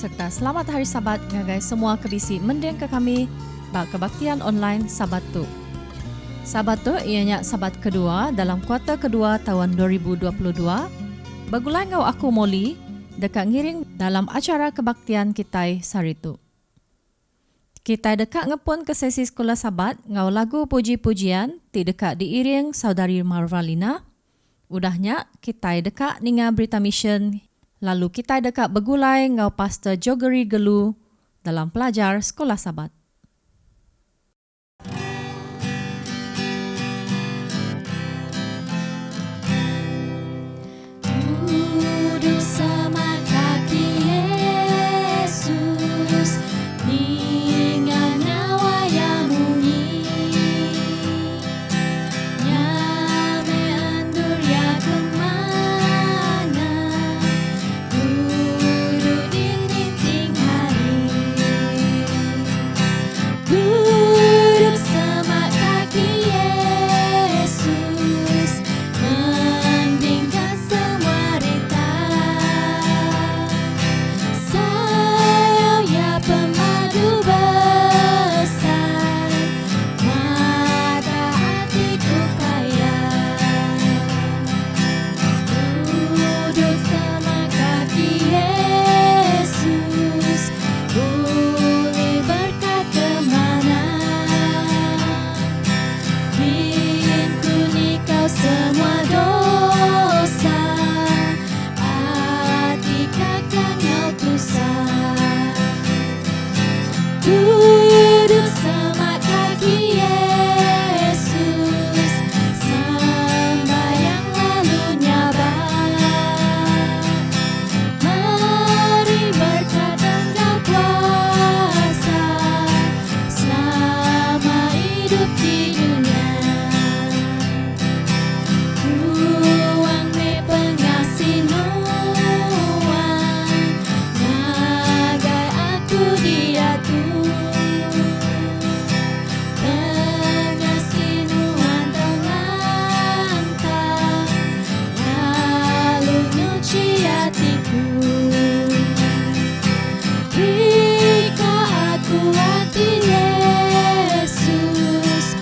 serta selamat hari Sabat ngagai semua kebisi mendeng ke kami bak kebaktian online Sabat tu. Sabat tu ianya Sabat kedua dalam kuartal kedua tahun 2022. Bagulai ngau aku Molly dekat ngiring dalam acara kebaktian kita sari tu. Kita dekat ngepun ke sesi sekolah Sabat ngau lagu puji-pujian ti dekat diiring saudari Marvalina. Udahnya kita dekat ninga berita mission. Lalu kita dekat begulai ngau Pastor Jogeri Gelu dalam pelajar sekolah Sabat. Duduk sama kaki Yesus, dengan nyawa yang murni, nyame andur ya kemana, duduk di rinting hari, duduk sama kaki Yesus, mendingkan semua rita, sayang ya pemadu besar, mata hatiku kaya, duduk sama kaki Yesus, boleh berkata mana, ampuni kau semua dosa, hati kakak kau tusah, duduk sama kaki Yesus, sembahyang lalu nyabar, mari berkat Engkau kuasa, selama hidup di dunia. Tuang me pengasih nuang, nagai aku dia tu, pengasih nuang terlantar, lalu nyuci hatiku. Jika aku hati Yesus,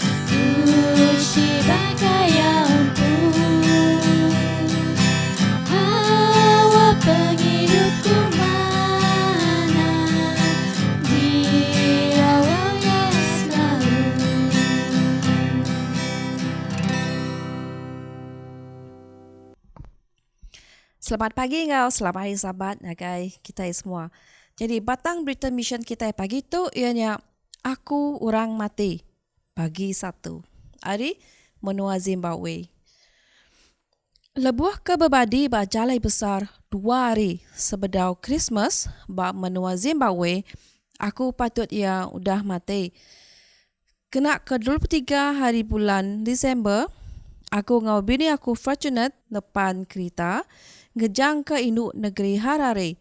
suci bagai ampun, hawa penghidupku mana, Dia yang selalu. Selamat pagi ngau, selamat hari Sabat nagai kita semua. Jadi batang berita mission kita pagi tu ianya aku orang mati pagi 1. Hari menua Zimbabwe. Lebuh ke bebadi ba jalai besar 2 hari sebedau Christmas ba menua Zimbabwe, aku patut ia udah mati. Kena ke 23 hari bulan Disember, aku ngau bini aku fortunate depan kereta ngejang ke induk negeri Harare.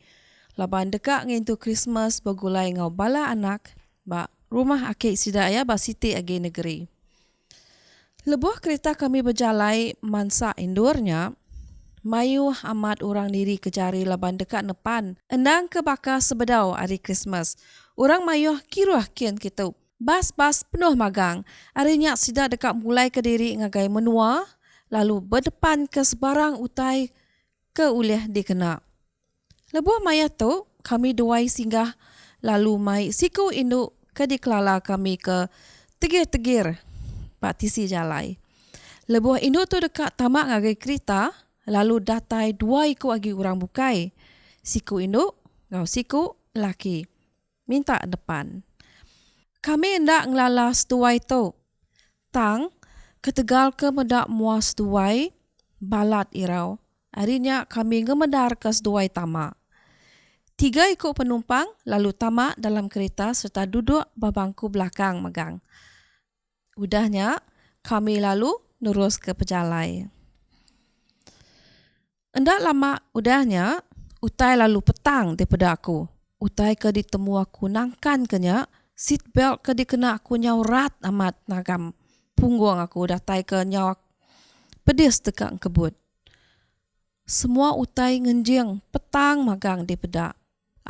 Laban dekat ngintu Christmas begulai ngau bala anak ba rumah akik sida ya ba siti agi negeri. Lebuh kereta kami berjalai mansa indurnya, mayu amat orang diri kejari laban dekat nepan. Endang ke bakar sebedau hari Christmas. Orang mayu kiruah kian kita. Bas-bas penuh magang. Harinya sida dekat mulai ke diri ngagai menua, lalu berdepan ke sebarang utai ke ulih dikena. Lebuh maya tu kami duai singgah, lalu mai siku induk ke dikelala kami ke tegir-tegir patisi jalai. Lebuh induk tu dekat tamak ngagai kereta, lalu datai 2 ikut agi orang bukai. Siku induk, ngau siku laki. Minta depan. Kami hendak ngelala setuai tu. Tang, ketegal ke medak muas setuai, balat irau. Harinya kami ngemedar ke setuai tamak. 3 ikut penumpang lalu tamak dalam kereta serta duduk babangku belakang megang. Udahnya kami lalu nurus ke pejalai. Endak lama udahnya utai lalu petang daripada aku. Utai ke ditemu aku nangkan kenya, seat belt ke dikena aku nyaurat amat nagam punggung aku datai ke nyawa pedis dekat kebut. Semua utai ngenjing petang magang di pedak.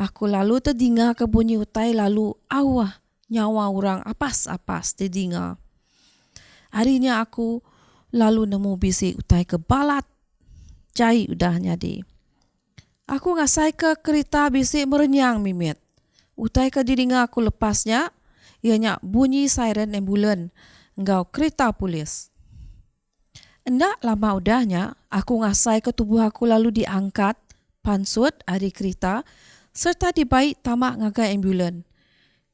Aku lalu terdengar ke bunyi utai lalu awah nyawa orang apas-apas terdengar. Harinya aku lalu nemu bisik utai ke balat. Cai udah nyadi. Aku ngasai ke kereta bisik merenyang mimit. Utai ke didengar aku lepasnya, ianya bunyi siren ambulan. Engkau kereta polis. Endak lama udahnya, aku ngasai ke tubuh aku lalu diangkat, pansut hari kereta, serta dibaik tamak ngagai ambulan.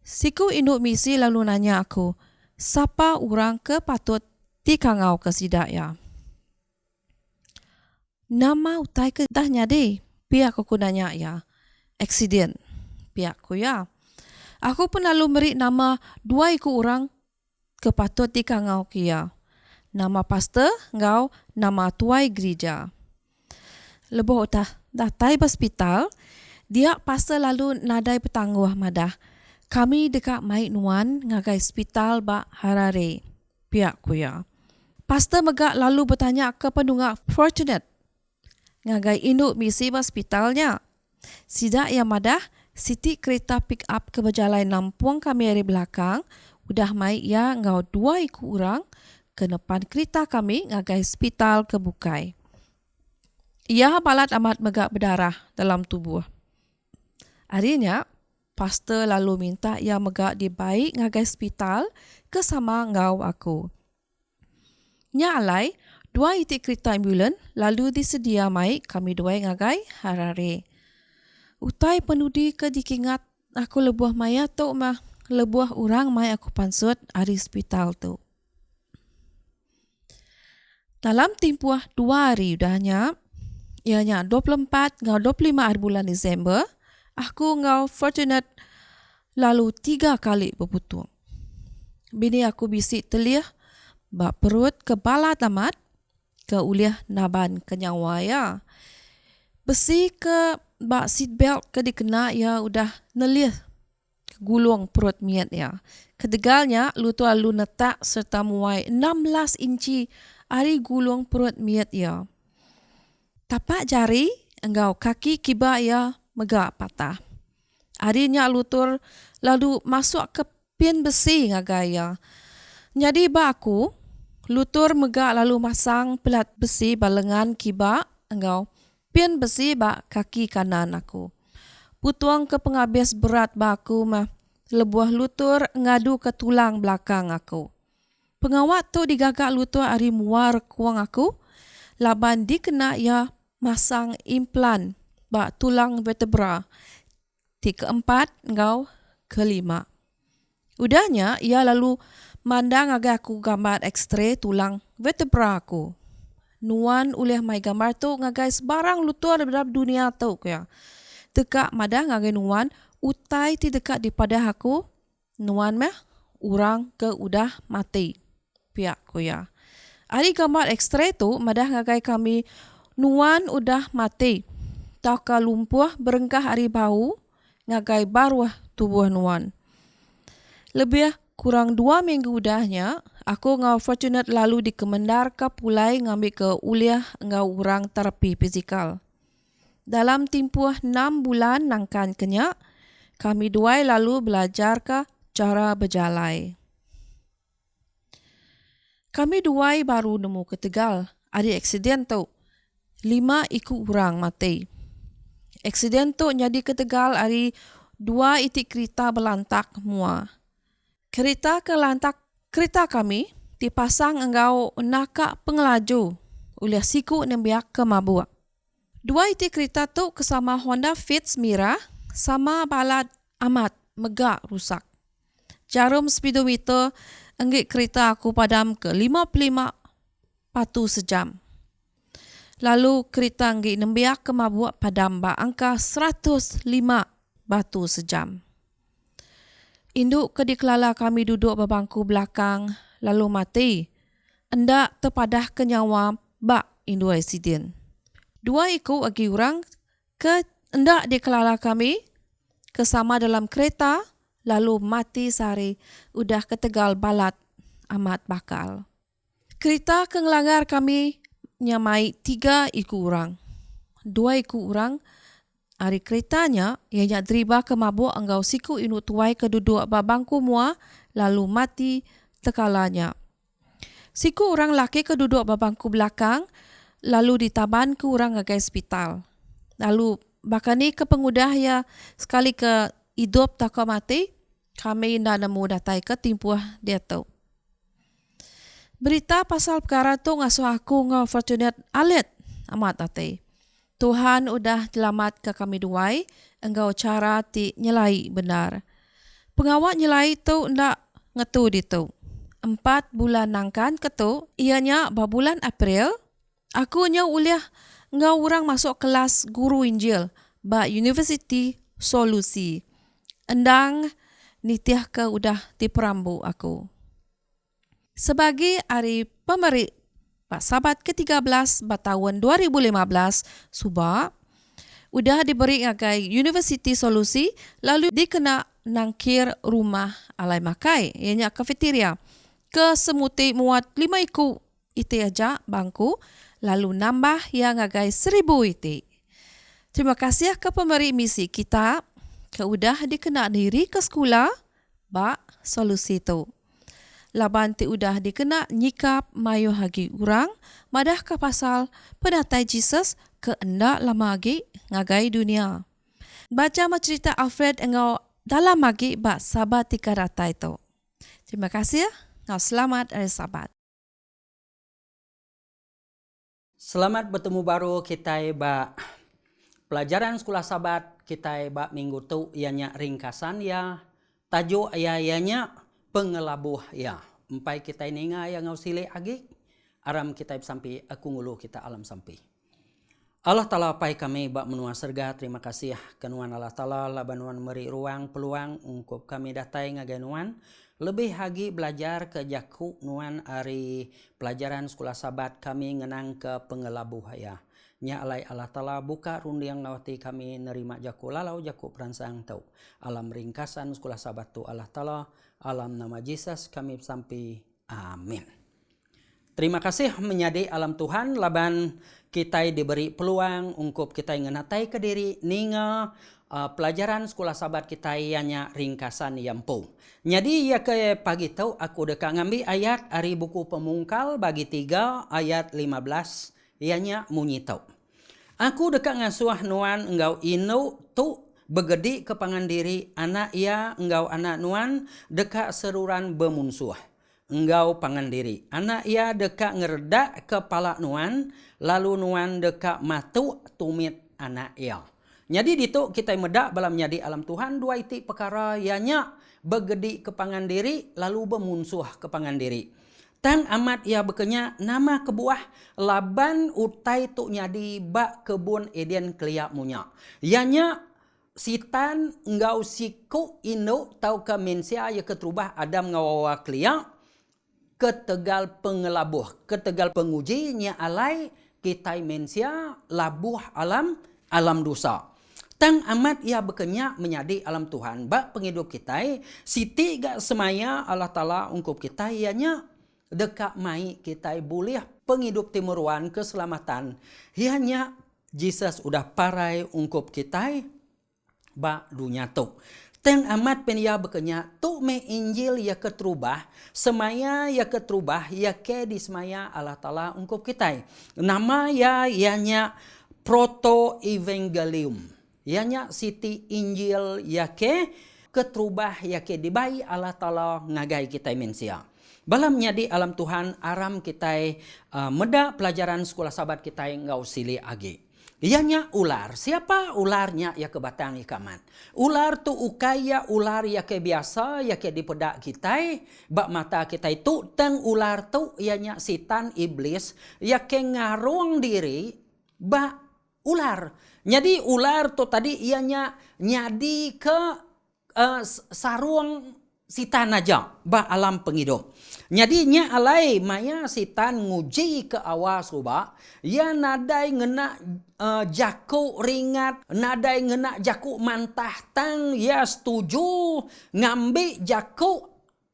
Siku induk misi lalu nanya aku, siapa orang ke patut dikangau ke sidak ya? Nama utai ke dah nyadi, pihak aku nanya ya. Aksiden, pihak aku ya. Aku pun lalu merik nama 2 ikut orang ke patut dikangau kia. Nama pastor, ngau nama tuai gereja. Lebih dah tai hospital, dia pastor lalu nadai petangguh madah. Kami dekat mai nuan ngagai hospital ba Harare. Pihak ku ya. Pastor megak lalu bertanya ke penungak Fortunate. Ngagai induk misi hospitalnya. Sidak yang madah, siti kereta pick up ke berjalan nampuang kami dari belakang, udah mai ya ngau 2 ikut orang ke depan kereta kami ngagai hospital ke Bukai. Ia balat amat megak berdarah dalam tubuh. Harinya, pastor lalu minta ia megak dibaik ngagai hospital ke sama ngau aku. Nya alai, 2 itik kereta ambulan lalu disedia mai kami 2 ngagai Harare. Utai penudi ke dikingat aku lebuah maya tu mah lebuah orang mai aku pansut hari hospital tu. Dalam tempoh 2 hari udahnya, ianya 24 ngau 25 hari bulan Disember, aku ngau Fortunate lalu 3 kali berputung. Bini aku bisik telih, bak perut ke balat amat, ke uliah naban ke nyawa ya. Besi ke bak seatbelt ke dikena ya udah nelih ke gulung perut miat ya. Kedegalnya lutu lalu netak serta muai 16 inci ari gulung perut miat ya. Tapak jari enggau kaki kiba ya megak patah. Arinya lutur lalu masuk ke pin besi ngagaya. Jadi ba aku lutur megak lalu masang pelat besi balengan kiba engkau pin besi ba kaki kanan aku. Putuang ke penghabis berat ba aku mah lebuah lutur ngadu ke tulang belakang aku. Pengawat tu digagak lutur ari muar kuang aku. Laban dikena ya masang implan ba tulang vertebra. Ti keempat engkau kelima. Udahnya ia lalu mandang agak aku gambar X-ray tulang vertebra aku. Nuan oleh mai gambar tu ngagai sebarang lutur dalam dunia tu ya. Dekat madang ngagai nuan utai ti dekat di padah aku. Nuan meh orang ke udah mati. Pihak ku ya. Ari gambar X-ray tu madah ngagai kami nuan udah mati. Tak lumpuh berengkah ari bau ngagai baruah tubuh nuan. Lebih kurang 2 minggu udahnya, aku ngau Fortunate lalu dikemendar ke pulai ngambil ke uliah ngau orang terapi fizikal. Dalam tempoh 6 bulan nangkan kenya, kami 2 lalu belajar ke cara berjalai. Kami 2 baru nemu ke Tegal, ada aksiden tu. 5 ikut orang mati. Aksiden tu jadi ke Tegal hari 2 itik kereta berlantak mua. Kereta ke lantak kereta kami dipasang engkau nakak pengelaju oleh siku nembiak ke mabuk. 2 itik kereta tu kesama Honda Fit Mira sama balat amat megak rusak. Jarum speedometer enggik kereta aku padam ke 55 batu sejam. Lalu kereta enggik nembiak ke mabuk padam ba angka 105 batu sejam. Induk ke dikelala kami duduk berbangku belakang lalu mati. Endak terpadah ke nyawa bak induk aksiden. 2 ikut lagi orang ke endak dikelala kami kesama dalam kereta lalu mati sehari udah ke Tegal balat amat bakal. Kereta ke ngelanggar kami nyamai 3 ikut orang. 2 ikut orang Ari keretanya, ianya driba ke mabuk engkau siku inu tuai keduduk babangku mua, lalu mati tekalanya. Siku orang laki keduduk babangku belakang, lalu ditaban ke orang ngagai hospital. Lalu bakani ke pengudah ya sekali ke hidup tak ke mati, kami ndak nemu datai ke timpuah dia tu. Berita pasal perkara tu ngasuh aku ngau fortunate alit amat ate. Tuhan udah selamat ke kami duai, engkau cara ti nyelai benar. Pengawak nyelai tu ndak ngetu ditu. 4 bulan nangkan ketu, ianya babulan April, aku nya uliah engkau orang masuk kelas guru Injil ba University Solusi. Endang nitiah ke udah diperambu aku. Sebagai hari pemeri Sabat ke-13 tahun 2015, Subah udah diberi ngagai University Solusi lalu dikena nangkir rumah alai makai, ianya kafeteria. Ke semuti muat 5 iku iti aja bangku, lalu nambah yang ngagai 1000 iti. Terima kasih ke pemberi misi kita, ke udah dikena diri ke sekolah, ba solusi tu. Laban ti udah dikena nyikap mayu hagi urang, madah ke pasal pedatai Jesus ke endak lama lagi ngagai dunia. Baca cerita Alfred engau dalam lagi ba sabat tika rata itu. Terima kasih, ngau selamat hari Sabat. Selamat bertemu baru kita ba pelajaran sekolah Sabat kita ba minggu tu ianya ringkasan ya, tajuk ianya pengelabuh ya. Empai kita ini yang ngau sile agi aram kita sampai aku ngulu kita alam sampai. Allah Ta'ala pai kami bak menua serga, terima kasih kenuan Allah Ta'ala labanuan meri ruang peluang untuk kami datai ngaganuan lebih hagi belajar ke jaku nuan ari pelajaran sekolah Sabat kami ngenang ke pengelabuh ya. Nya alai Allah Ta'ala buka rundiang nawati kami nerima jaku lalau jaku peransang tau. Alam ringkasan sekolah Sabat tu Allah Ta'ala, alam nama Yesus kami sampai amin. Terima kasih menyadi alam Tuhan laban kita diberi peluang untuk kita ngenatai ke diri ninga pelajaran sekolah Sabat kita ianya ringkasan yampu. Jadi ya ke pagi tau aku dekat ngambil ayat dari buku Pemungkal bagi 3 ayat 15 ianya munyi tau. Aku dekat ngasuh nuan engkau inu tu begedi ke pangan diri anak ia engkau anak nuan dekat seruran bemunsuh. Engkau pangan diri. Anak ia dekat ngerdak kepala nuan, lalu nuan dekat matu tumit anak ia. Jadi ditu kita medak balam nyadi alam Tuhan dua iti perkara ianya begedi ke pangan diri lalu bemunsuh ke pangan diri. Tang amat ia bekenya nama kebuah laban utai tu nyadi bak kebun Eden kelia munya. Ianya sitan engkau siku inu tau ke mensia ya keterubah Adam ngawawa kelia ketegal pengelabuh, ketegal pengujinya alai kita mensia labuh alam dosa. Tang amat ia bekenya menyadi alam Tuhan bak penghidup kita siti gak semaya Allah Ta'ala ungkup kita ianya dekat mai kita boleh penghidup timuruan keselamatan. Ianya Jesus udah parai ungkup kita bak dunia tu. Teng amat penia bekenya tu me Injil ya keterubah semaya ya keterubah ya ke di semaya Allah Ta'ala ungkup kita. Nama ya ianya proto evangelium. Ianya siti Injil ya ke keterubah ya ke dibai Allah Ta'ala ngagai kita mensia. Balam nyadi alam Tuhan aram kita meda pelajaran sekolah Sabat kita ngau sili agi. Ianya ular. Siapa ularnya ya ke batang ikaman. Ular tu ukaya ular ya ke biasa ya ke di pedak kita. Bak mata kita itu teng ular tu ianya sitan iblis ya ke ngarung diri bak ular. Jadi ular tu tadi ianya nyadi ke sarung sitan aja bak alam penghidup. Jadi nya alai maya sitan nguji ke awas ruba ya nadai ngena jaku ringat, nadai ngena jaku mantah tang ya setuju ngambil jaku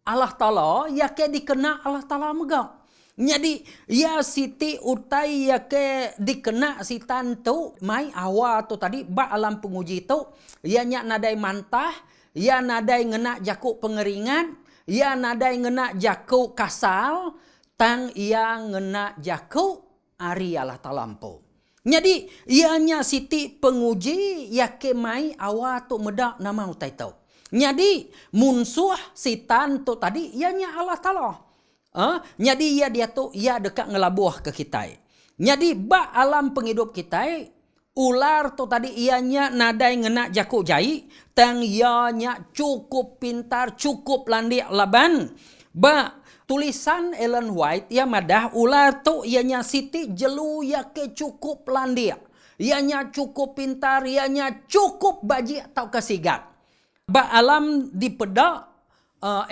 Allah Ta'ala ya ke dikena Allah Ta'ala megak. Jadi ya siti utai ya ke dikena sitan tu mai awa tu tadi ba alam penguji tu ya nya nadai mantah, ya nadai ngena jaku pengeringan, ya nadai ngena jaku kasal, tang ia ngena jaku ari Allah talampo. Jadi ianya siti penguji ya ke mai awa tu medak nama utai tu. Jadi munsuh sitan tu tadi ianya Allah Taala. Jadi dia tu ia dekat ngelabuh ke kita. Jadi ba alam penghidup kita ular tu tadi ianya nadai ngena jaku jai, tang ianya cukup pintar, cukup landik laban. Ba tulisan Ellen White ia madah ular tu ianya siti jelu ya ke cukup landik. Ianya cukup pintar, ianya cukup baji atau kesigat. Ba alam di peda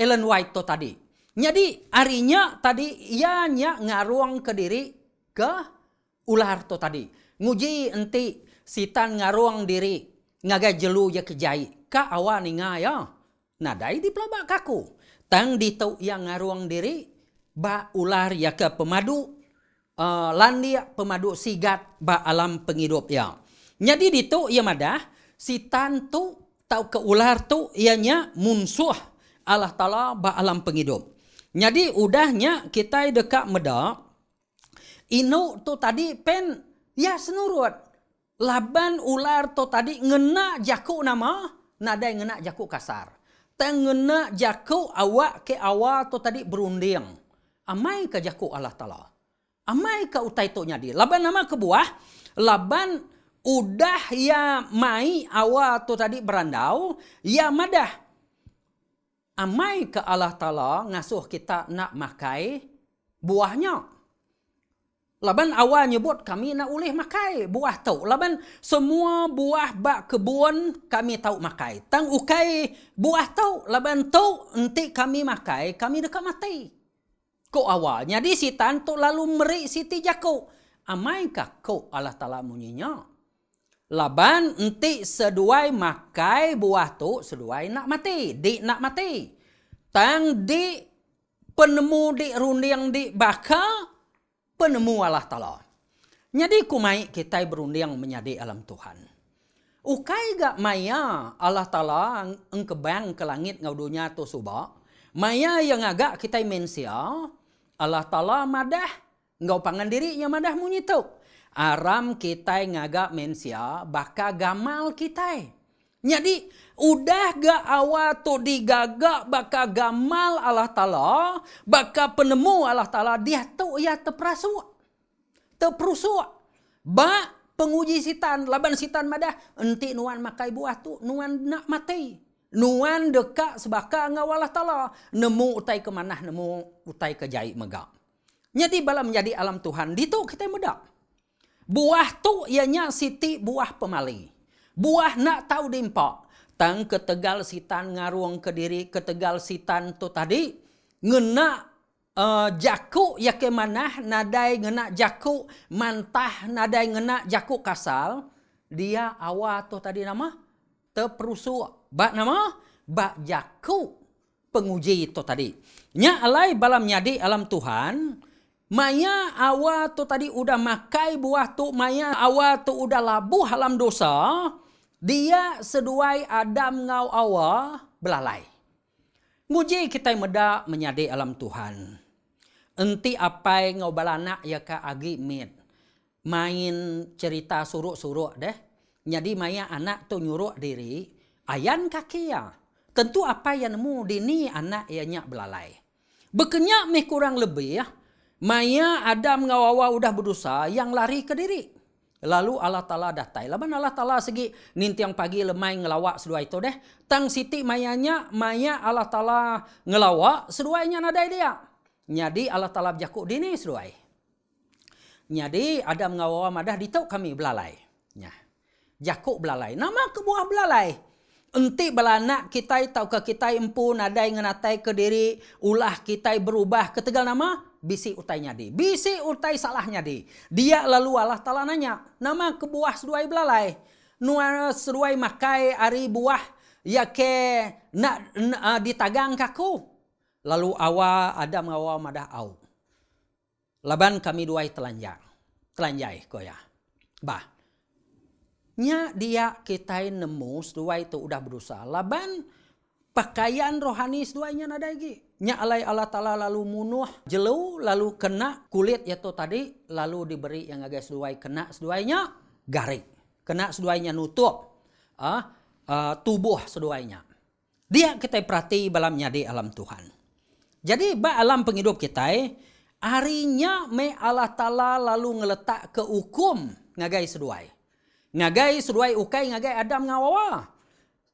Ellen White tu tadi. Jadi arinya tadi ianya ngaruang ke diri ke ular tu tadi. Nguji enti sitan ngaruang diri ngaga jelu ya kejai. Ka awan inga ya. Nadai di pelabak kaku. Tang di tau yang ngaruang diri ba ular ya ke pemadu landia pemadu sigat ba alam penghidup ya. Jadi di tu ia madah sitan tu tau ke ular tu ianya munsuh Allah Taala ba alam penghidup. Jadi udahnya kita dekat meda inu tu tadi pen ya senurut laban ular tu tadi ngena jaku nama nadai ngena jaku kasar. Tang ngena jaku awak ke awak tu tadi berunding. Amai ke jaku Allah Taala. Amai ke utai tu nyadi. Laban nama ke buah laban udah ya mai awak tu tadi berandau ya madah amai ke Allah Ta'ala ngasuh kita nak makai buahnya. Laban awal nyebut kami nak ulih makai buah tu. Laban semua buah bak kebun kami tahu makai. Tang ukai buah tu. Laban tu enti kami makai kami dekat mati. Ko awal. Jadi sitan tu lalu merik siti jaku. Amai kah ko Allah Ta'ala munyinya. Laban enti seduai makai buah tu seduai nak mati. Di nak mati. Tang di penemu di runding di baka penemu Allah Ta'ala. Jadi kumai kita berunding menjadi alam Tuhan. Ukai gak maya Allah Ta'ala engkebang ke langit ngaudunya tu subak. Maya yang agak kita mensia Allah Ta'ala madah ngau pangan dirinya madah munyi tu. Aram kita ngagak mensia baka gamal kita. Jadi udah gak awak tu digagak baka gamal Allah Ta'ala, baka penemu Allah Ta'ala, dia tu ya terperasuk. Terperusuk. Ba penguji sitan, laban sitan madah, enti nuan makai buah tu, nuan nak mati. Nuan dekat sebaka ngau Allah Ta'ala. Nemu utai ke manah, nemu utai ke jai megak. Jadi bala menjadi alam Tuhan, di tu kita medak. Buah tu ianya siti buah pemali. Buah nak tahu dimpak. Tang ketegal sitan ngaruang ke diri, ketegal sitan tu tadi. Ngena jaku ya ke manah, nadai ngena jaku mantah, nadai ngena jaku kasal. Dia awal tu tadi nama terperusuk. Bak nama, bak jaku penguji tu tadi. Nya alai balam nyadi alam Tuhan. Maya awal tu tadi udah makai buah tu, maya awal tu udah labuh alam dosa, dia seduai Adam ngau awal belalai. Nguji kita meda menyadi alam Tuhan. Enti apai ngau balanak ya ka agi mit. Main cerita suruk-suruk deh. Jadi maya anak tu nyuruh diri, ayan kaki ya. Tentu apa yang nemu dini anak ianya belalai. Bekenyak meh kurang lebih ya. Maya Adam ngawawa udah berdosa yang lari ke diri. Lalu Allah Ta'ala datai. Laban Allah Ta'ala segi nintiang pagi lemai ngelawak sedua itu deh. Tang siti mayanya, maya Allah Ta'ala ngelawak seduanya nadai dia. Jadi Allah Ta'ala berjakuk dini seduai. Jadi Adam ngawawa madah ditau kami belalai. Jakuk belalai. Nama kebuah belalai. Enti balanak kita tahu ke kita empu nadai ngenatai ke diri. Ulah kita berubah ketegal nama. Bisi utainya di. Bisi utai salahnya di. Dia lalu Allah Ta'ala nanya. Nama kebuah seduai belalai. Nuan seduai makai ari buah. Ya ke nak ditagang kaku. Lalu awal Adam awal madah au. Laban kami duai telanjai ko ya. Bah. Nya dia kita nemu seduai itu udah berusaha. Laban pakaian rohani seduainya nada lagi. Nya alai Allah Ta'ala lalu munuh jelu lalu kena kulit itu tadi lalu diberi yang agak seduai kena seduainya garik. Kena seduainya nutup tubuh seduainya. Dia kita perhati balamnya di alam Tuhan. Jadi ba alam penghidup kita harinya me Allah Ta'ala lalu ngeletak ke hukum ngagai seduai. Ngagai seduai ukai ngagai Adam ngawawa.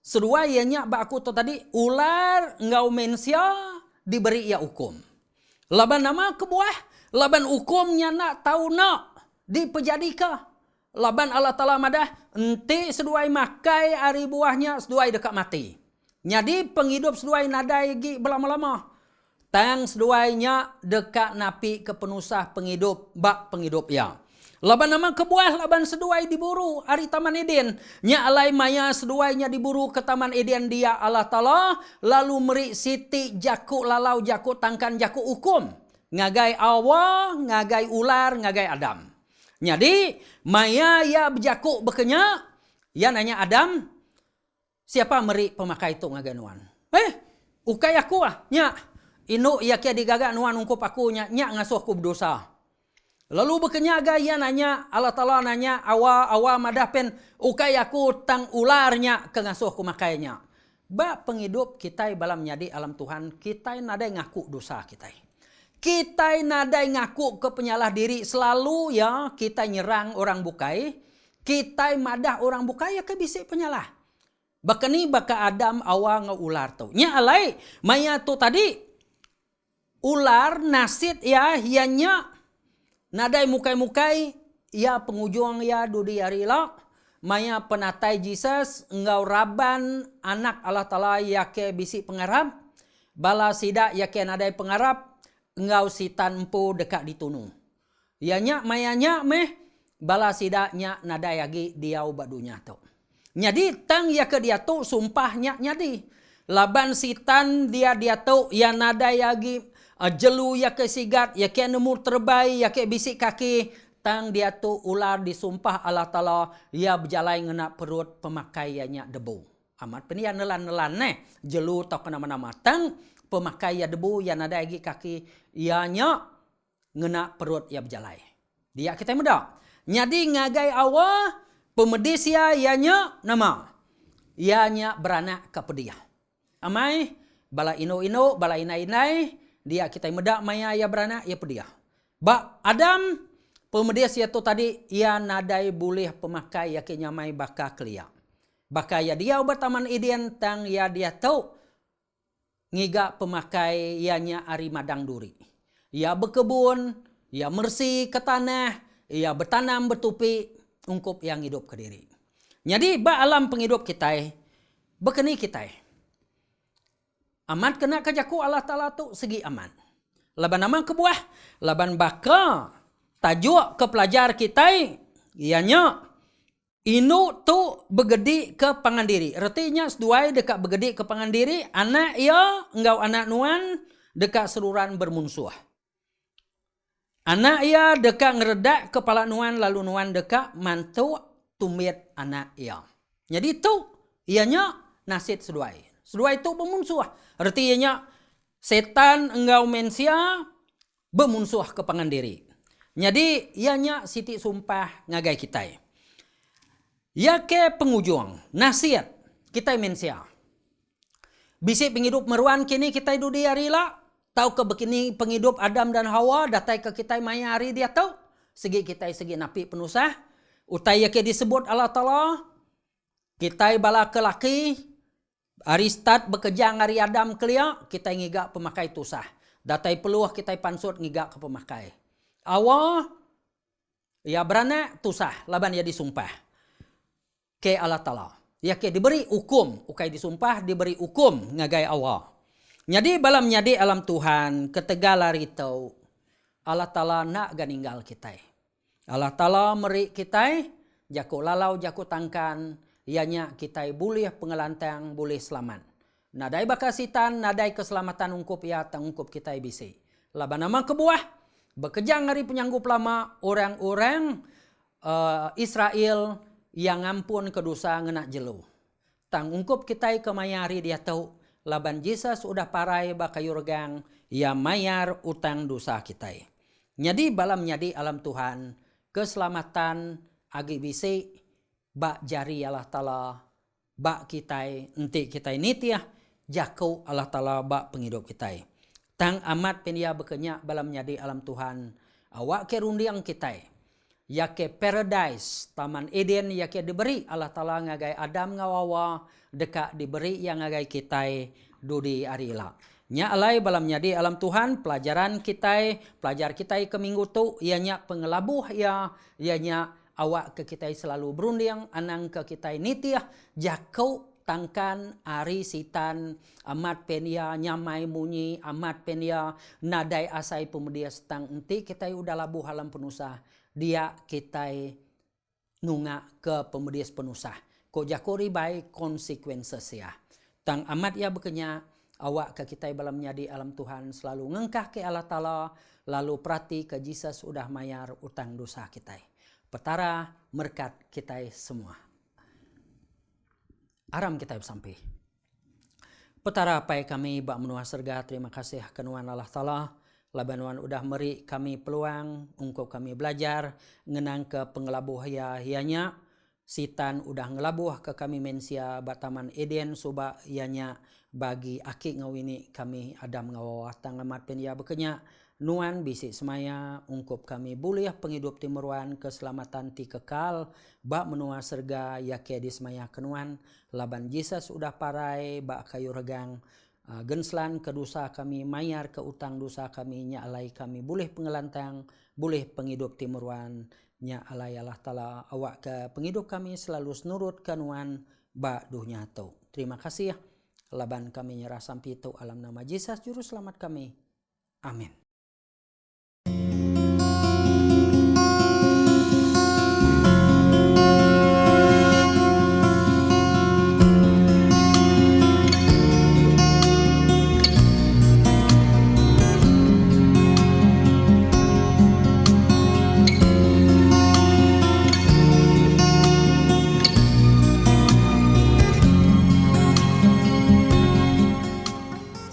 Seduai ianya ba aku tu tadi ular ngau manusia diberi ia hukum. Laban nama kebuah, laban hukumnya nak tahu nak dipejadika. Laban Allah Ta'ala madah enti seduai makai ari buahnya seduai dekat mati. Jadi penghidup seduai nadai gi belama-lama. Tang seduainya dekat napi ke penusah penghidup bak penghidup ya. Laban nama kebuah laban seduai diburu ari Taman Eden. Nya alai maya seduainya diburu ke Taman Eden dia Allah Ta'ala lalu meri siti jaku lalau jaku tangkan jaku hukum. Ngagai Hawa, ngagai ular, ngagai Adam. Jadi maya ya berjaku bekenya ya nanya Adam siapa meri pemakai itu ngagai nuan. Ukai aku nya inu ya kia digagak nuan ungkup aku nya ngasuh aku berdosa. Lalu bekenya gaya nanya Allah Ta'ala nanya awa madah pen ukai aku tang ularnya ke ngasuh ku makainya. Ba penghidup kita balam nyadi alam Tuhan kita nadai ngaku dosa kita. Kita nadai ngaku ke penyalah diri selalu ya kita nyerang orang bukai. Kita madah orang bukai ya ke bisik penyalah. Bakani baka Adam awa ngaular tu. Nya alai maya tu tadi ular nasit ya hianya nadai mukai-mukai ya pengujung ya dudi arila maya penatai Jesus engau raban anak Allah Ta'ala ya ke bisi pengarap bala sida ya ke nadai pengarap engau sitan empu dekat ditunu ianya mayanya meh bala sidanya nadai lagi dia badunya tu jadi tang ya ke dia tu sumpahnya nyadi laban sitan dia tu ya nadai lagi jelu ya ke sigat, ya ke nemu terbaik, ya ke bisik kaki. Tang dia tu ular disumpah Allah Ta'ala. Ya berjalai ngena perut pemakaiannya debu. Amat penia nelan-nelan jelu tak kena-mana. Tang pemakaian debu yang ada lagi kaki. Ianya ngena perut ya berjalai. Dia kita muda. Nyadi ngagai awa pemedis ya ianya nama. Ianya beranak ke pedia. Amai bala ino-ino, bala inai-inai. Dia kita medak maya ya beranak ya pedia. Ba Adam pemedis ya tu tadi ia nadai boleh pemakai ya kenyamai baka kelia. Baka ya dia ubat Taman Eden tang ya dia tahu ngiga pemakai ianya ari madang duri. Ia berkebun, ia mersi ke tanah, ia bertanam bertupi ungkup yang hidup ke diri. Jadi ba alam penghidup kita bekeni kita aman kena kajaku Allah Ta'ala tu segi aman. Laban aman kebuah. Laban baka tajuk ke pelajar kita. Ianya. Inu tu begedi ke pangandiri. Artinya seduai dekat begedi ke pangandiri. Anak ia engkau anak nuan dekat seruran bermunsuh. Anak ia dekat ngeredak kepala nuan lalu nuan dekat mantu tumit anak ia. Jadi tu ianya nasid seduai. Seduai itu bermunsuh. Artinya setan engkau manusia bermunsuh ke pangandiri. Jadi ianya siti sumpah ngagai kita. Ya ke pengujung nasihat kita manusia. Bisi penghidup meruan kini kita hidup di arila. Tahu ke begini penghidup Adam dan Hawa datai ke kita maya hari dia tahu. Segi kita segi napi penusah. Utai ya ke disebut Allah Ta'ala. Kita bala ke laki. Aristat bekerja ngari Adam kelia, kita ngiga pemakai tusah. Datai peluah kita pansut ngiga ke pemakai. Awa, ya beranak tusah, laban ya disumpah. Ke Allah Ta'ala. Ya ke diberi hukum, ukai disumpah diberi hukum ngagai awa. Jadi balam nyadi alam Tuhan, ketegala ritau. Allah Ta'ala nak ganinggal kita. Allah Ta'ala meri kita, jaku lalau, jaku tangkan, ianya kita boleh pengelantang, boleh selamat. Nadai bakasitan, nadai keselamatan ungkup ya, tangungkup kita bisi. Laban nama kebuah, Bekejang hari penyanggup lama orang-orang Israel yang ngampun ke dosa ngenak jelo. Tang ungkup kita kemayari dia tahu laban Jesus udah parai bakayu regang ya mayar utang dosa kita. Jadi balam nyadi alam Tuhan keselamatan agi bisi bak jari Allah Ta'ala bak kita enti kita nitiah jakau Allah Ta'ala bak penghidup kita. Tang amat pendia bekenyak balam nyadi alam Tuhan awak ke rundiang kita. Ya ke paradise, Taman Eden ya ke diberi Allah Ta'ala ngagai Adam ngawawa dekat diberi yang ngagai kita dudi arila. Nya alai balam nyadi alam Tuhan pelajaran kita, pelajar kita ke minggu tu ianya pengelabuh ya ianya awak ke kita selalu berunding anang ke kita nitiah jakau tangkan ari sitan amat penia nyamai munyi amat penia nadai asai pemudia setang enti kita udah labuh alam penusah dia kita nunga ke pemudias penusah. Ko jakori baik consequences ya. Tang amat ya bekenya awak ke kita balam nyadi alam Tuhan selalu ngengkah ke Allah Ta'ala lalu perhati ke Jesus udah mayar utang dosa kita. Petara merkat kita semua. Aram kita sampai. Petara pai kami bak menua serga terima kasih kenuan Allah Ta'ala. Labanuan udah meri kami peluang untuk kami belajar ngenang ke pengelabuh hianya sitan udah ngelabuh ke kami mensia bataman Eden soba ianya bagi aki ngawini kami Adam ngawawah tangamat pendia bekenya nuan bisi semaya ungkup kami boleh penghidup timuruan keselamatan ti kekal bak menua serga yake di semaya kenuan laban Jesus udah parai bak kayu regang genslan ke dosa kami mayar ke utang dosa kami nya alai kami boleh pengelantang boleh penghidup timuruan nya alai Allah Ta'ala awak ke penghidup kami selalu senurut kanuan ba duhnya tau. Terima kasih ya. Laban kami nyerah sampai itu alam nama Yesus juru selamat kami. Amin.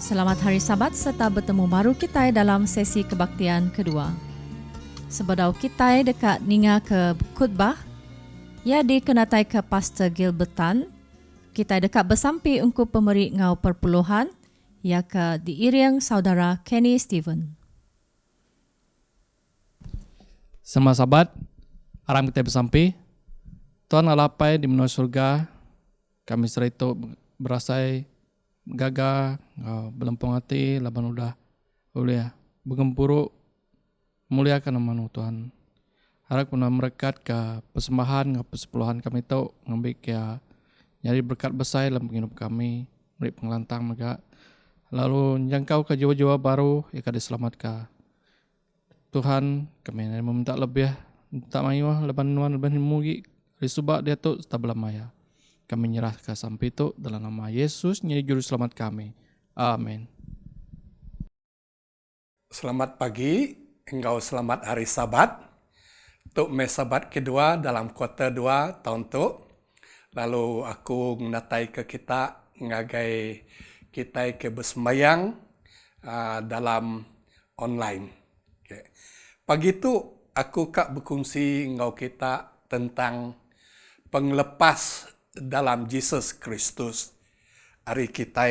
Selamat Hari Sabat serta bertemu baru kita dalam sesi kebaktian kedua. Sebedau kita dekat ninga ke khutbah, ya dikenatai ke Pastor Gilbertan, kita dekat bersampi untuk pemberi ngau perpuluhan, ya ke diiring saudara Kenny Stephen. Semua sahabat, aram kita bersampi, Tuhan alapai di menua surga, kami seraitu berasai gagah, belempung hati, laban udah boleh bergempuru muliakan nama Tuhan. Harap pun merekat ke persembahan, ke persepuluhan kami tahu ngambil ke nyari berkat besar dalam hidup kami, beri pengelantang mereka. Lalu jangkau ke jiwa-jiwa baru yang akan diselamatkan. Tuhan kami meminta lebih, minta mayuah leban nuan leban mugi, disubak dia tu setabla maya. Kami menyerahkan sampai itu dalam nama Yesus, Nyari Juru Selamat kami. Amin. Selamat pagi, engkau selamat hari Sabat. Untuk mes Sabat kedua dalam kuarter 2 tahun tu. Lalu aku menatai ke kita, ngagai kita ke bersembayang dalam online. Okay. Pagi itu aku kak berkongsi engkau kita tentang penglepas dalam Yesus Kristus. Hari kita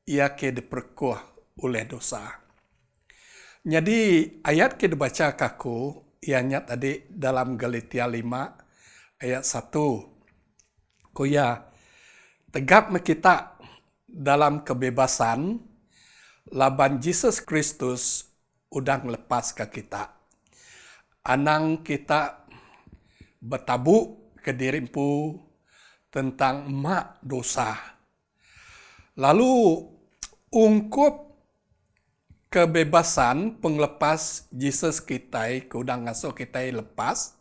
ia ke diperkuah oleh dosa. Jadi ayat ke dibaca kaku ianya tadi dalam Galatia 5 ayat 1. Kuya tegap kita dalam kebebasan laban Yesus Kristus udah ngelepas ke kita. Anang kita bertabuk ke dirimpu tentang mak dosa. Lalu ungkup kebebasan penglepas Yesus kita ke udang ngasuh kita lepas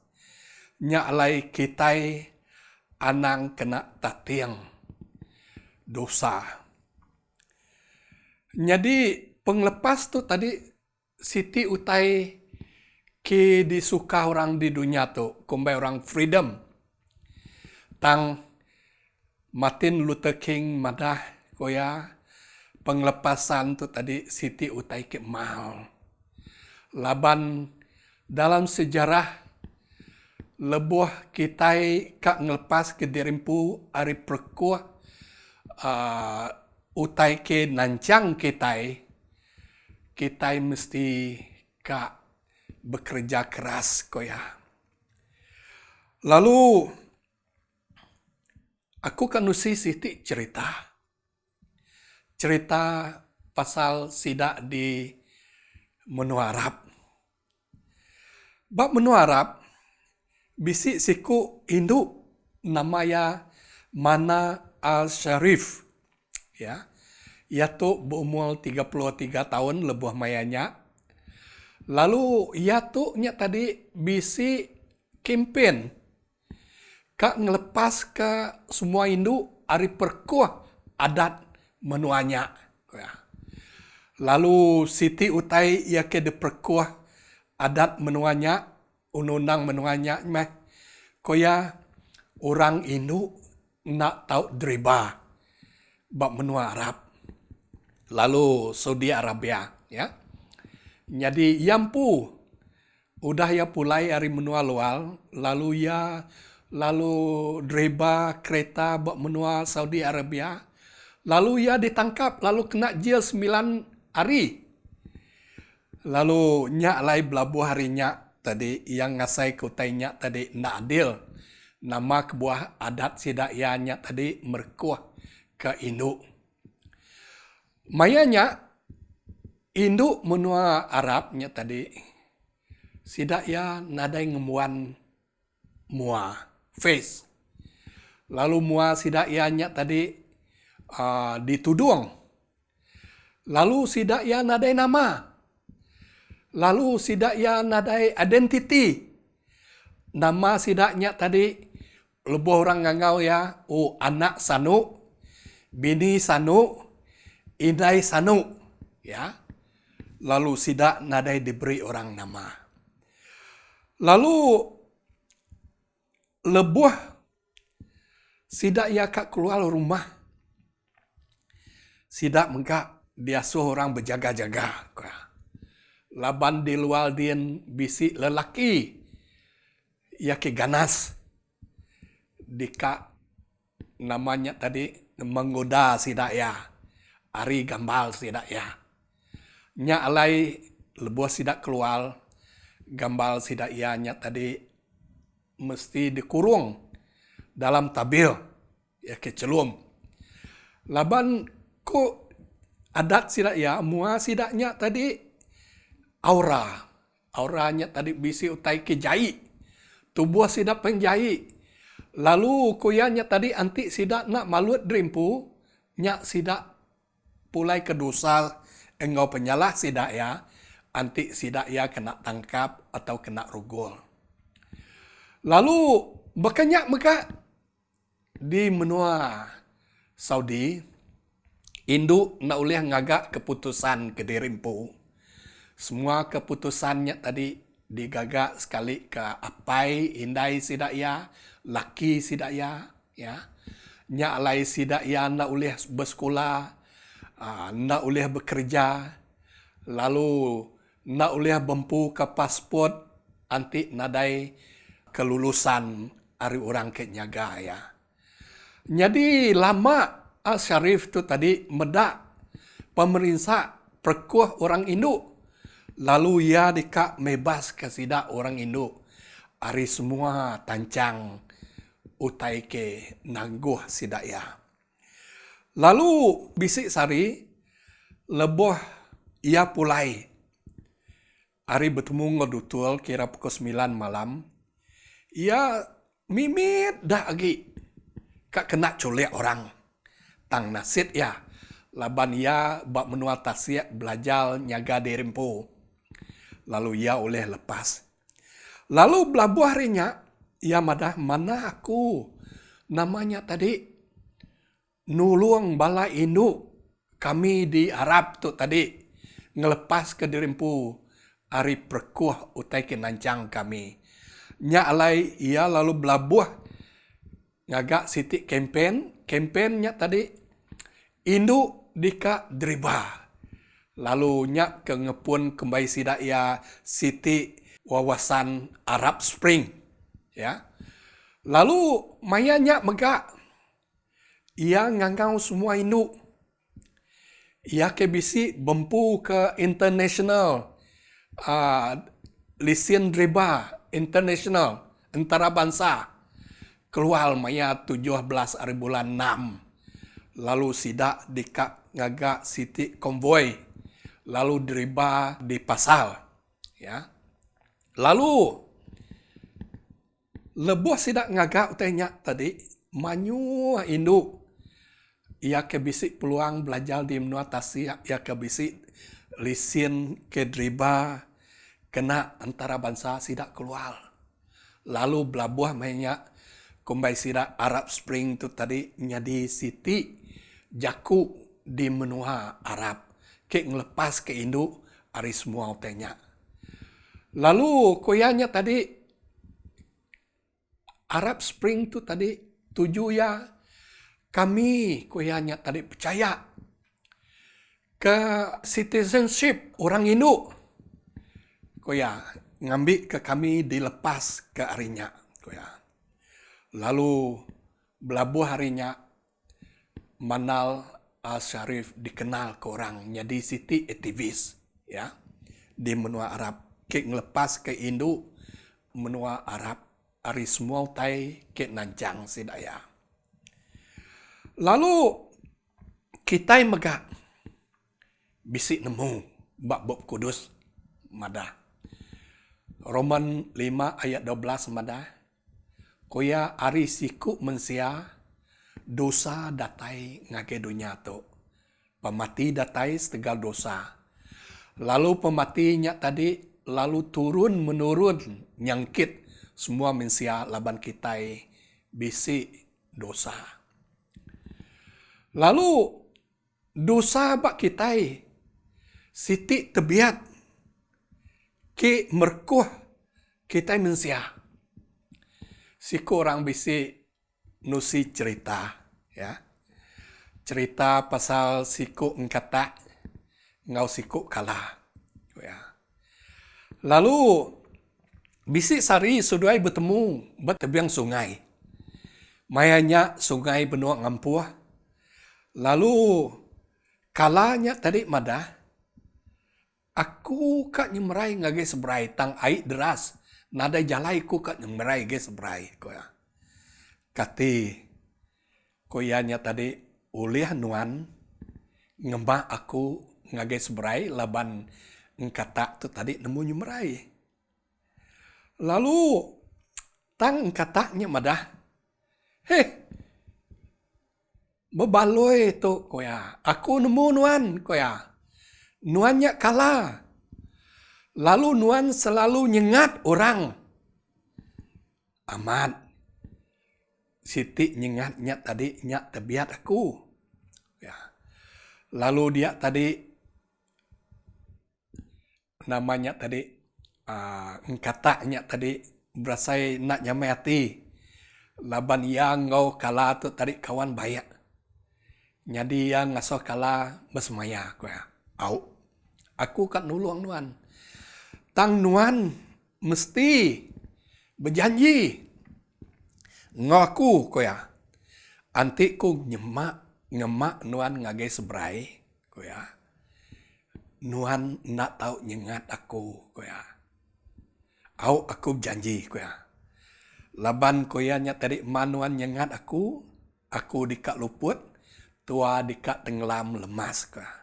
nyalai kita anang kena tatiang dosa. Jadi penglepas tu tadi Siti utai ki disuka orang di dunia tu, kumbai orang freedom. Tang Martin Luther King madah koya penglepasan tu tadi Siti utai ke mal. Laban dalam sejarah lebuh kitai kak ngelepas ke dirimpu ari perkuah utai ke nancang kitai mesti kak bekerja keras koya. Lalu aku kan nusi Siti cerita pasal sidak di menua Arab. Bab menua Arab bisi siku induk namanya Mana Al-Sharif. Ya. Ia tu berumur 33 tahun lebuh mayanya. Lalu ia tu nya tadi bisi kempen kak ngelepas ke semua induk ari perkuah adat menuanya. Ya. Lalu Siti utai ia ke diperkuah adat menuanya, undang menuanya meh koya orang induk nak tahu driba bab menua Arab. Lalu Saudi Arabia, ya. Jadi yampu udah ya pulai hari menua luar, lalu driba kereta bab menua Saudi Arabia, lalu ya ditangkap, lalu kena jail 9 hari. Lalu nyak lai belabuh harinya tadi yang ngasai kutainya tadi ndak adil. Nama kebuah adat sidaknya tadi merkuah ke induk. Mayanya induk menua Arabnya tadi sidak ya nadai ngemuan mua face. Lalu mua sidak ya nya tadi ditudung. Lalu sidak ya nadai nama. Lalu sidak ya nadai identiti. Nama sidaknya tadi lebuh orang ngangau ya, anak Sanu, bini Sanu, indai Sanu, ya. Lalu sidak nadai diberi orang nama. Lalu lebuh sidak ya kak keluar rumah. Sidak mengkak biasa orang berjaga-jaga. Laban di luar dien bisi lelaki ya ke ganas. Dikak namanya tadi menggoda sidak ya. Ari gambal sidak ya. Nya alai lebuh sidak keluar gambal sidak ya nya tadi mesti dikurung dalam tabil ya kecelum. Laban ko adat sidak ya mua sidaknya tadi auranya tadi bisi utai ke jai. Tubuh sidak penjai. Lalu kuyanya tadi anti sidak nak malut drimpu nya sidak pulai ke dosa engau penyalah sidak ya. Anti sidak ya kena tangkap atau kena rugul. Lalu berkenyak meka di menua Saudi induk nak ulih ngagak keputusan ke dirimpu. Semua keputusannya tadi digagak sekali ke apai indai sidak ya, laki sidak ya. Nya alai sidak ya nak ulih bersekolah, nak ulih bekerja, lalu nak ulih bempu ke pasport anti nadai kelulusan ari orang ke nyaga ya. Jadi lama Al-Sharif tu tadi medak pemerintah perkuah orang induk. Lalu ia dikak mebas ke sidak orang induk. Ari semua tancang utai ke nangguh sidak ya. Lalu bisik sari lebuh ia pulai. Ari bertemu ngodutul kira pukul 9 malam. Ia mimit dah lagi. Kak kena culik orang. Tang nasid ya. Laban ia bak menua tasik belajar nyaga dirimpu. Lalu ia oleh lepas. Lalu belabuh harinya, ia madah mana aku. Namanya tadi, nulung bala induk kami di Arab tu tadi. Ngelepas ke dirimpu. ari perkuah utai kenancang kami. Nya alai ia lalu belabuh ngagak siti kempennya tadi induk dika driba. Lalu nya ke ngepun kembali sidak ia siti wawasan Arab Spring. Ya. Lalu mayanya megak. Ia ngangau semua induk. Ia ke bisi bempu ke international. Lisian driba international antarabangsa. Keluar maya 17 hari bulan 6. Lalu sidak dika ngagak siti konvoy. Lalu driba di pasal. Ya. Lalu lebuh sidak ngagak utanya tadi manyu induk. Ia ke bisik peluang belajar di menua tasik. Ia ke bisik lisin ke driba kena antara bangsa sidak keluar. Lalu belabuh mainnya kumbai sidak Arab Spring tu tadi nyadi siti jaku di menua Arab. Ke ngelepas ke induk hari semua utanya. Lalu koyanya tadi Arab Spring tu tadi tuju ya kami koyanya tadi percaya ke citizenship orang induk. Koya ngambil ke kami dilepas ke harinya. Koya. Lalu belabuh harinya Manal Syarif dikenal ke orang jadi siti aktivis ya di menua Arab ke ngelepas ke induk menua Arab hari semua utai ke nancang sidaya. Lalu kita megak bisik nemu bab kudus mada. Roman 5 ayat 12 mada. Koya ari siku mensia dosa datai ngage dunia tu. Pemati datai setegal dosa. Lalu pematinya tadi lalu turun menurun nyangkit semua mensia laban kitai bisi dosa. Lalu dosa bak kitai siti tebiat ke merkuh kitai mensia. Siku orang bisi nusi cerita ya. Cerita pasal siku engkata ngau siku kalah. Ya. Lalu bisi sari suduai bertemu bertebiang sungai. Mayanya sungai benua ngampuah. Lalu kalanya tadi mada aku kak nyemrai ngage sebrai tang air deras. Nada jalai ku kak nyemrai ge sebrai koya. Kati koyanya tadi ulih nuan ngembak aku ngage sebrai laban ngkata tu tadi nemu nyemrai. Lalu tang katanya madah. Bebaloi tu koya. Aku nemu nuan koya. Nuannya kalah. Lalu nuan selalu nyengat orang. Amat. Siti nyengatnya tadi nyak tebiat aku. Ya. Lalu dia tadi namanya tadi katanya tadi berasai nak nyamai hati. Laban yang ngau kala tu tadi kawan bayak. Jadi yang ngaso kala besmaya ko ya. Au. Aku kan nulung nuan. Tang nuan mesti berjanji ngaku ko ya. Anti ku nyemak nuan ngage sebrai ko ya. Nuan nak tahu nyengat aku ko ya. Au aku janji ko ya. Laban ko ya nya tadi manuan nyengat aku dikak luput, tua dikak tenggelam lemas ko ya.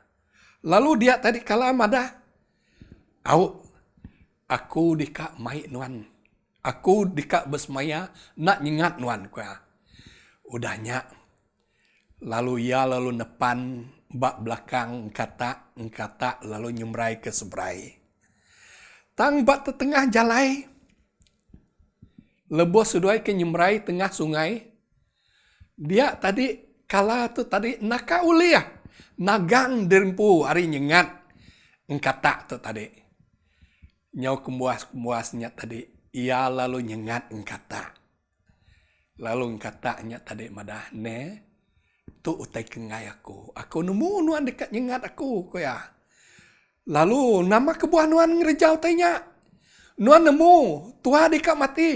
Lalu dia tadi kala mada. Au aku dikak mai nuan. Aku dikak besmaya nak nyengat nuan ko ya. Udahnya. Lalu ia lalu nepan bak belakang engkata lalu nyemrai ke sebrai. Tang bak tetengah jalai. Lebo suduai ke nyemrai tengah sungai. Dia tadi kala tu tadi naka uliah. Nagang derimpu hari nyengat engkata tu tadi. Nyau kemuas-kemuasnya tadi. Ia lalu nyengat engkata. Lalu engkatanya tadi madah ne. Tu utai kengai aku. Aku nemu nuan dekat nyengat aku. Koya. Lalu nama kebuah nuan ngerejau tanya. Nuan nemu. Tua dekat mati.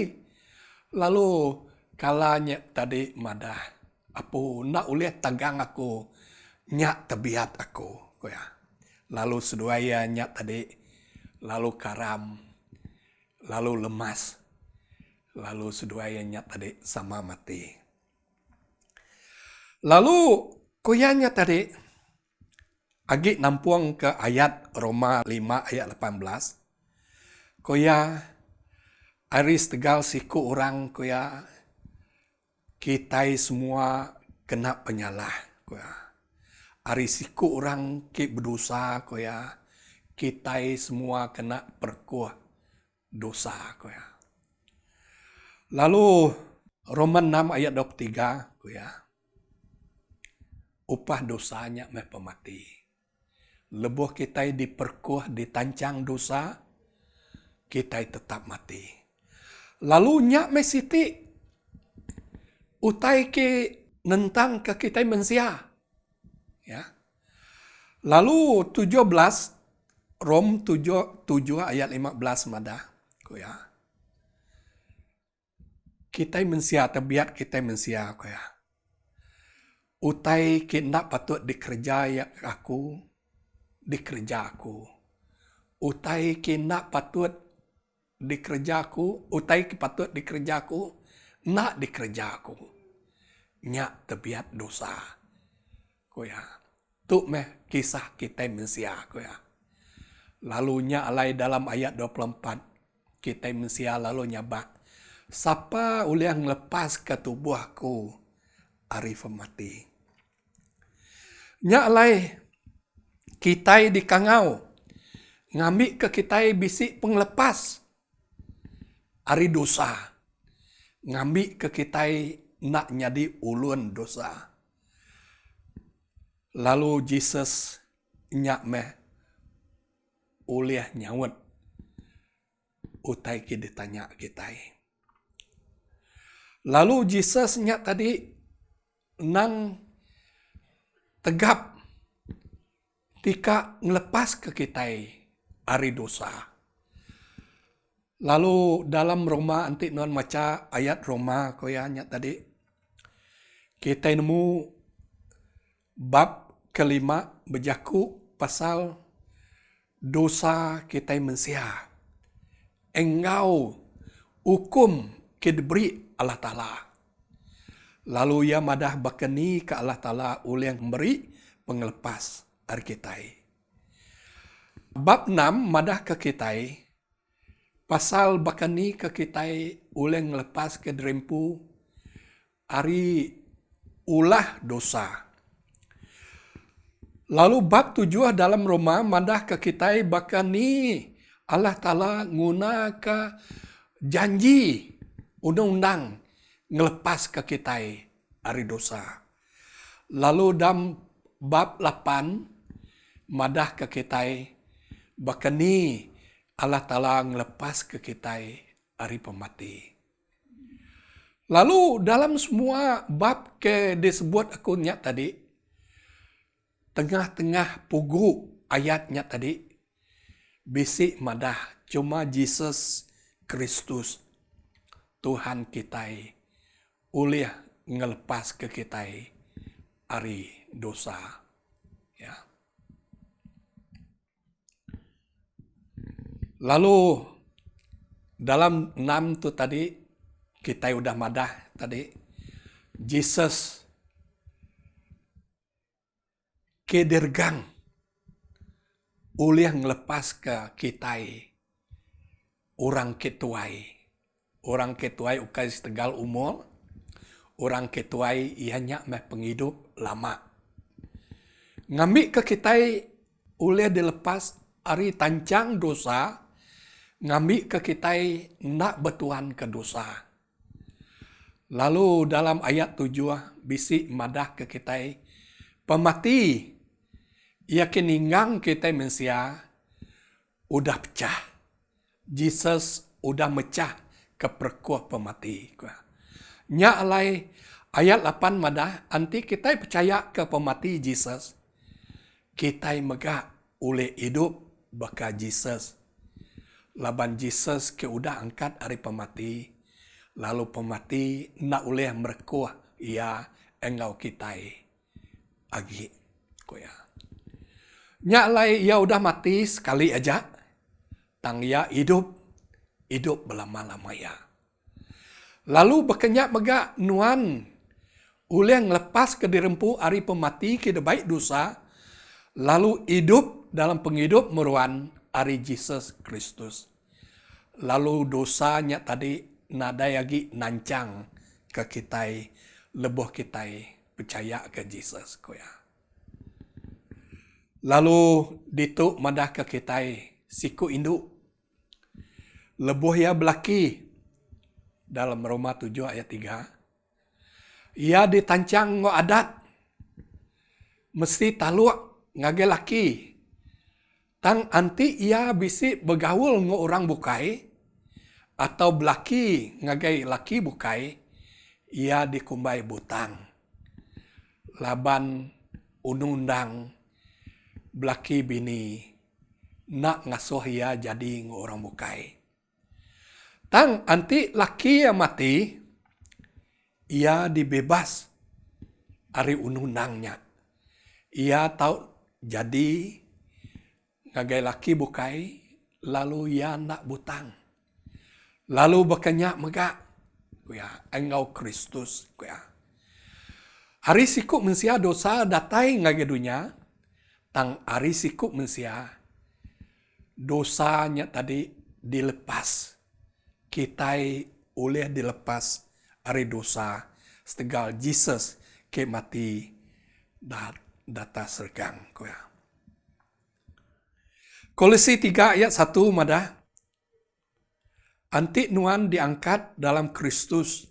Lalu kalanya tadi madah. Apu nak ulih tagang aku. Nyak tebiat aku. Koya. Lalu seduaya nyak tadi. Lalu karam. Lalu lemas. Lalu seduayanya tadi sama mati. Lalu koyanya tadi. Agi nampuang ke ayat Roma 5 ayat 18. Koya. Aris tegal siku orang koya. Kitai semua kena penyalah. Koya. Aris siku orang ki berdosa koya. Kitai semua kena perkuah dosa koya. Lalu Roma 6 ayat 23 koya. Upah dosanya meh pemati. Lebuh kita diperkuah ditancang dosa, kita tetap mati. Lalu nyak meh siti utai ke nentang ke kita mensia. Ya. Lalu 17 Rom 7 ayat 15 madah. Koya. Kita mensia tabiat kita mensia koya. Utai kita patut dikerja ya aku, dikerja aku. Utai kita patut dikerja aku, utai patut dikerja aku, nak dikerja aku. Nyak tabiat dosa. Koya. Tu meh kisah kita mensia koya. Lalunya alai dalam ayat 24. Kita mensia lalu nyabak. Siapa ulih ngelepas ke tubuhku ari mati. Nya alai kita di kangau. Ngambil ke kita bisik penglepas ari dosa. Ngambil ke kita nak nyadi ulun dosa. Lalu Jesus nyak meh ulih nyawet. Utai kita ditanya kita. Lalu Jesus nyak tadi nang tegap tika ngelepas ke kita ari dosa. Lalu dalam Roma anti non maca ayat Roma koya nyak tadi kita nemu bab kelima bejaku pasal dosa kita mensia. Engkau hukum kediberi Allah Ta'ala. Lalu ia madah bakeni ke Allah Ta'ala oleh yang memberi pengelepas dari kita. Bab 6 madah ke kita. Pasal bakeni ke kita oleh ngelepas ke derempu ari ulah dosa. Lalu bab 7 dalam Roma madah ke kita bakeni Allah Ta'ala guna ke janji undang-undang ngelepas ke kita ari dosa. Lalu dalam bab 8 madah ke kita bakeni Allah Ta'ala ngelepas ke kita ari pemati. Lalu dalam semua bab ke disebut aku nyak tadi tengah-tengah pugu ayatnya tadi bisik madah cuma Yesus Kristus Tuhan kita ulih ngelepas ke kita ari dosa. Ya. Lalu dalam 6 tu tadi kita udah madah tadi Jesus kedergang ulih ngelepas ke kita orang ketuai. Orang ketuai ukai setegal umur. Orang ketuai ianya meh penghidup lama. Ngambil ke kita ulih dilepas ari tancang dosa. Ngambil ke kita nak betuan ke dosa. Lalu dalam ayat 7 bisik madah ke kita pemati ia keninggang kita mensia udah pecah. Jesus udah mecah ke perkuah pemati. Nya alai ayat 8 madah, anti kita percaya ke pemati Jesus. Kita megak oleh hidup baka Jesus. Laban Jesus ke udah angkat dari pemati. Lalu pemati nak oleh merkuah ia engau kita agi. Koya. Nya alai ia udah mati sekali aja. Tang ia hidup berlama-lama ya. Lalu berkenyak megak nuan uleh ngelepas ke dirempu ari pemati ke baik dosa, lalu hidup dalam penghidup meruan ari Jesus Kristus. Lalu dosanya tadi nada lagi nancang ke kita, lebih kita percaya ke Jesus koya. Lalu dituk madah ke kita siku induk. Lebuh ia belaki dalam Roma 7 ayat 3. Ia ditancang ngo adat. Mesti taluak ngage laki. Tang anti ia bisi bergaul ngo orang bukai. Atau belaki ngage laki bukai. Ia dikumbai butang. Laban undang-undang belaki bini. Nak ngasuh ia jadi ngo orang bukai. Tang anti laki yang mati, ia dibebas dari undang-undangnya. Ia tahu jadi ngagai laki bukai, lalu ia nak butang. Lalu berkenyak megak, kuya engau Kristus, kuya. Hari sikuk mensia dosa datai ngagai dunia, tang hari sikuk mensia dosanya tadi dilepas. Kita oleh dilepas dari dosa setegal Jesus ke mati data sergang. Kolose 3 ayat 1 madah. Antik nuan diangkat dalam Kristus.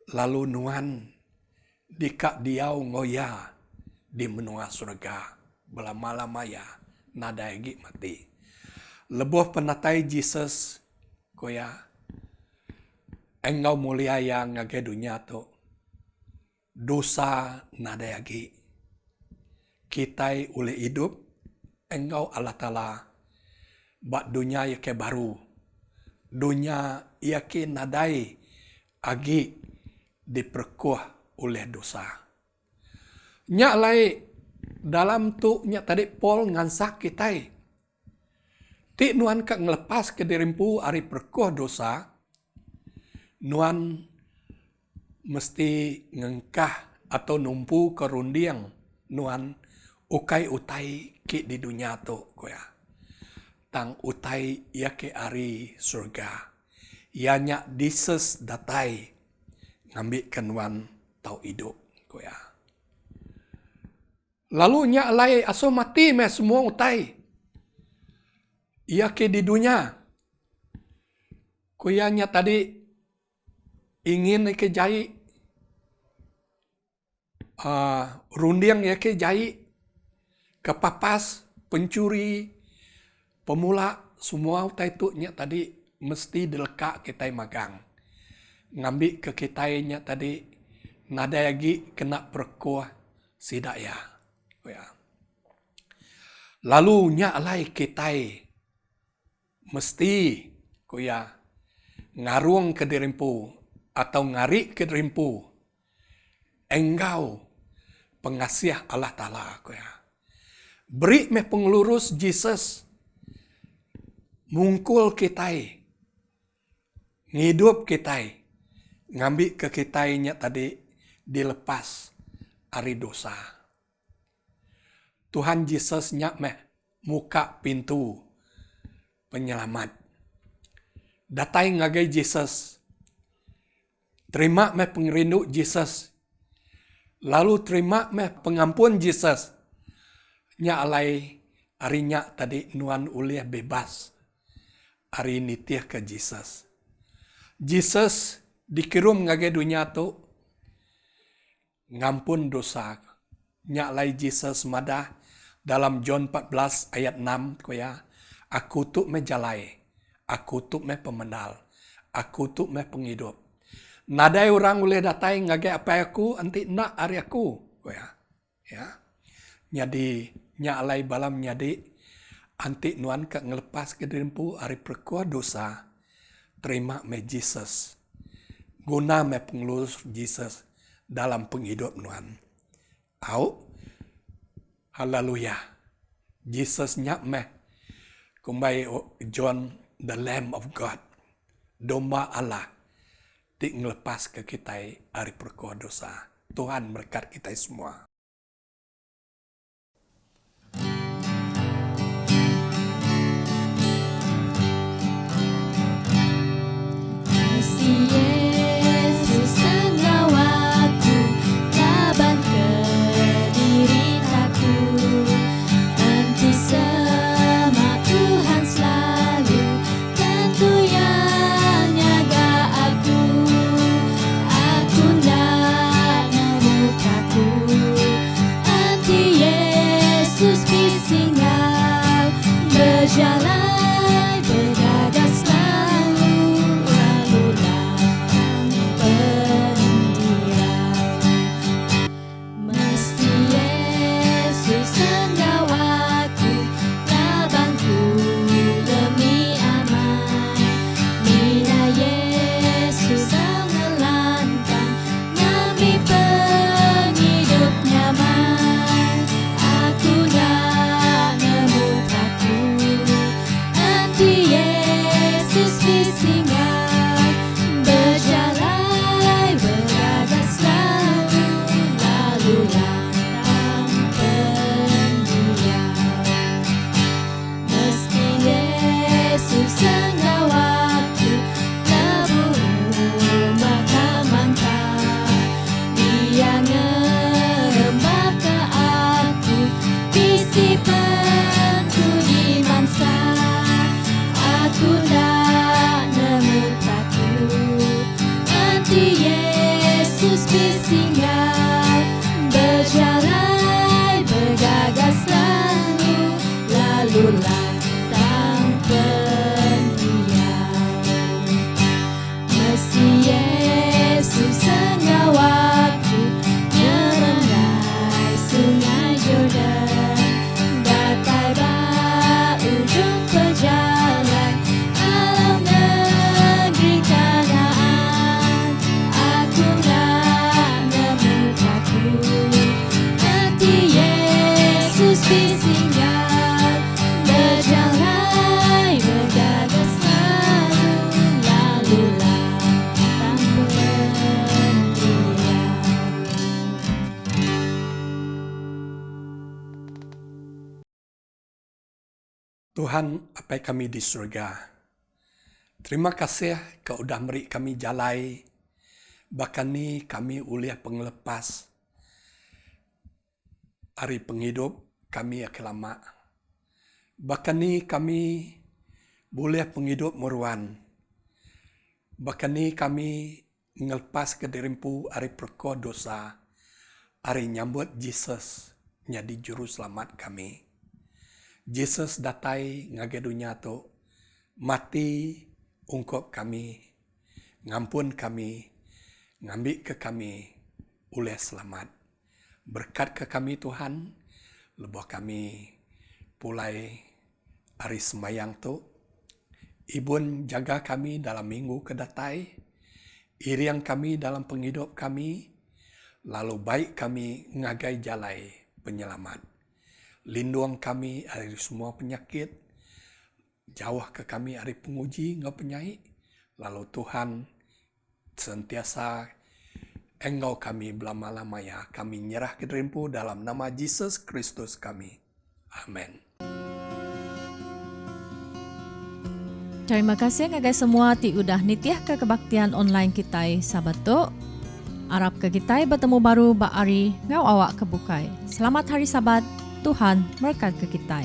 Lalu nuan dikak diau ngoya di menua surga. Belama-lama ya nada egi mati. Lebuh penatai Jesus koya engau mulia yang ngage dunia tu dosa nada lagi kita oleh hidup engau Allah Ta'ala bak dunia yake baru dunia yake nadai agi diperkuah oleh dosa nyak lai dalam tu nyak tadi Paul ngansak kita Ti nuan kak ngelepas ke dirimpu ari perkuah dosa, nuan mesti ngengkah atau numpu kerundiang nuan ukai utai ki di dunia tu koya. Tang utai ia ke ari surga. Ianya dises datai ngambil kenuan tau hidup koya. Lalu nya alai aso mati me semua utai. Ia ke di dunia. Kuyanya tadi ingin ke jai rundiang ya ke jai kepapas pencuri pemula semua utai tu nya tadi mesti dilekak kita magang. Ngambil ke kitanya tadi nada lagi kena perkuah sidak ya. Lalu nya alai kita mesti kuya ngaruang ke dirimpu atau ngari ke dirimpu engkau pengasih Allah Ta'ala kuya. Beri me pengelurus Jesus mungkul kita ngidup kita ngambil ke kitanya tadi dilepas ari dosa. Tuhan Yesus nyak meh muka pintu penyelamat. Datai ngagai Jesus. Terima meh pengerindu Jesus. Lalu terima meh pengampun Jesus. Nya alai arinya tadi nuan uliah bebas. Ari nitiah ke Jesus. Jesus dikirim ngagai dunia tu ngampun dosa. Nya alai Jesus madah dalam John 14 ayat 6 koya. Aku tu menjalai Aku tu meh pemenal. Aku tu meh penghidup. Nadai orang boleh datai ngagai apa aku, anti nak hari aku. Ya. Jadi, alai balam nyadi, anti nuan ke ngelepas ke dirimpu hari perkua dosa, terima me Jesus. Guna me pengelulus Jesus dalam penghidup nuan. Au, haleluya. Jesus nyak meh. Kumbai John, the Lamb of God. Domba Allah. Di ngelepas ke kita hari perkua dosa. Tuhan berkat kita semua. Meski Yesus mengawalku, laban kediritaku, nanti sama Tuhan selalu, tentu yang nyaga aku. Aku ndak nemu takut, nanti Yesus bisingau, berjalan bergagas selalu, lalu datang pendiam. Mesti Yesus mengawalku, labanku demi aman. Bila Yesus mengelantang, nami penghidup nyaman. Aku dah nemu takut, nanti Yesus bisingau, berjalan bergagas selalu, lalu lantang pendiam. Meski Yesus mengawalku, labur maka mantap, Dia ngerembak ke aku, bisipanku di mansa. Aku ndak nemu takut, nanti Yesus bisingau, berjalan bergagas selalu, lalu lantang pendiam. Meski Yesus mengawalku, nyerendai sungai Yordan, datai ujung perjalanan, alam negeri Kanaan. Aku ndak nemu takut, nanti Yesus bisingau, berjalan bergagas selalu, lalu lantang pendiam. Tuhan, apa kami di surga. Terima kasih kau udah beri kami jalai. Bahkan ni kami uliah pengelepas. Hari penghidup kami akan lama. Bahkan ni kami boleh penghidup meruan. Bahkan ni kami ngelepas ke dirimpu hari perkua dosa. Hari nyambut Jesus jadi juru selamat kami. Jesus datai ngage dunia tu, mati ungkap kami, ngampun kami, ngambil ke kami, oleh selamat. Berkat ke kami Tuhan, lebih kami pulai hari sembayang tu, Ibun jaga kami dalam minggu kedatai, iriang kami dalam penghidup kami, lalu baik kami ngagai jalai penyelamat. Lindung kami dari semua penyakit, jauh ke kami dari penguji ngau penyai, lalu Tuhan sentiasa engkau kami belama-lamanya, kami nyerah ke dirimpu dalam nama Yesus Kristus kami. Amin. Terima kasih ngagai semua ti udah nitiah ke kebaktian online kita sabat tu. Arab ke kita bertemu baru Ba Ari ngau awak kebukai. Selamat hari Sabat. Tuhan berkat ke kita.